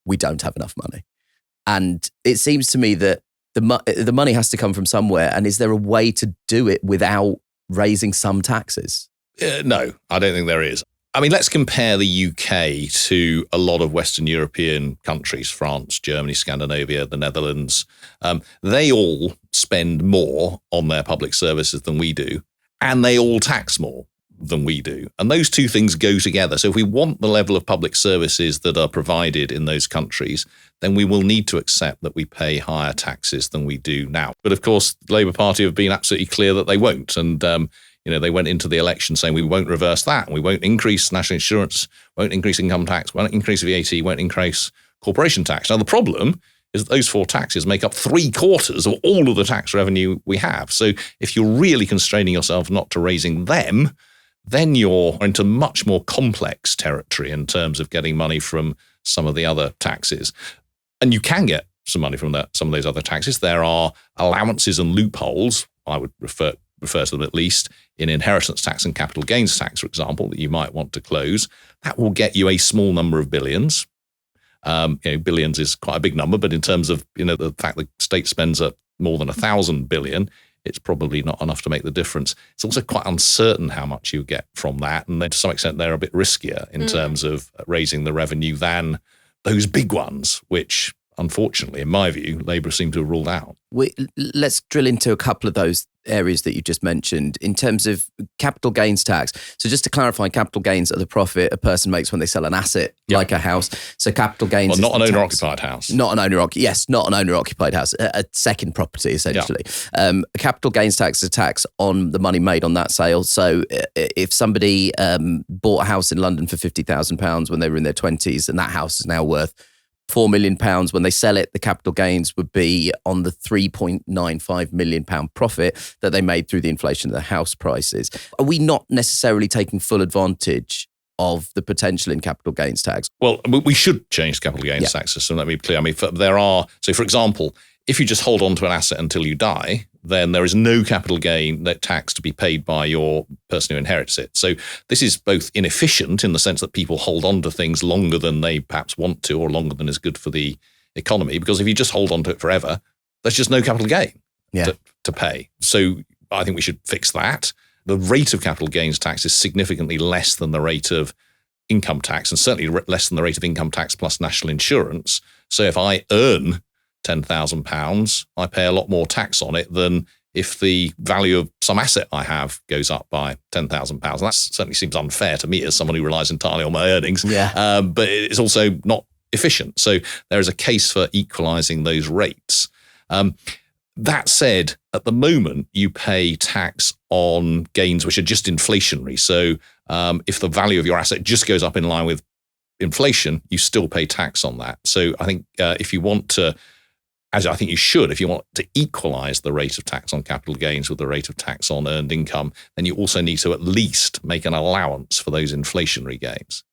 we don't have enough money. And it seems to me that the money has to come from somewhere. And is there a way to do it without raising some taxes? No, I don't think there is. I mean, let's compare the UK to a lot of Western European countries, France, Germany, Scandinavia, the Netherlands. They all spend more on their public services than we do, and they all tax more than we do. And those two things go together. So if we want the level of public services that are provided in those countries, then we will need to accept that we pay higher taxes than we do now. But of course, the Labour Party have been absolutely clear that they won't. And they went into the election saying we won't reverse that. We won't increase national insurance, won't increase income tax, won't increase VAT, won't increase corporation tax. Now, the problem is that those four taxes make up 3/4 of all of the tax revenue we have. So if you're really constraining yourself not to raising them, then you're into much more complex territory in terms of getting money from some of the other taxes. And you can get some money from some of those other taxes. There are allowances and loopholes, I would refer to them at least, in inheritance tax and capital gains tax, for example, that you might want to close. That will get you a small number of billions. Billions is quite a big number, but in terms of the fact that the state spends more than 1,000 billion, it's probably not enough to make the difference. It's also quite uncertain how much you get from that, and then to some extent they're a bit riskier in terms of raising the revenue than those big ones, which unfortunately, in my view, Labour seem to have ruled out. Let's drill into a couple of those areas that you just mentioned in terms of capital gains tax. So just to clarify, capital gains are the profit a person makes when they sell an asset, like a house. So capital gains not an owner-occupied house. Not an owner-occupied house, a second property, essentially. A capital gains tax is a tax on the money made on that sale. So if somebody bought a house in London for £50,000 when they were in their 20s and that house is now worth £4 million, when they sell it, the capital gains would be on the £3.95 million profit that they made through the inflation of the house prices. Are we not necessarily taking full advantage of the potential in capital gains tax? Well, we should change capital gains tax system. Let me be clear. I mean, for example, if you just hold on to an asset until you die, then there is no capital gain tax to be paid by your person who inherits it. So this is both inefficient in the sense that people hold on to things longer than they perhaps want to, or longer than is good for the economy, because if you just hold on to it forever, there's just no capital gain to pay. So I think we should fix that. The rate of capital gains tax is significantly less than the rate of income tax, and certainly less than the rate of income tax plus national insurance. So if I earn £10,000, I pay a lot more tax on it than if the value of some asset I have goes up by £10,000. That certainly seems unfair to me as someone who relies entirely on my earnings. But it's also not efficient. So there is a case for equalising those rates. That said, at the moment, you pay tax on gains which are just inflationary. So if the value of your asset just goes up in line with inflation, you still pay tax on that. So I think if you want to, as I think you should, if you want to equalise the rate of tax on capital gains with the rate of tax on earned income, then you also need to at least make an allowance for those inflationary gains.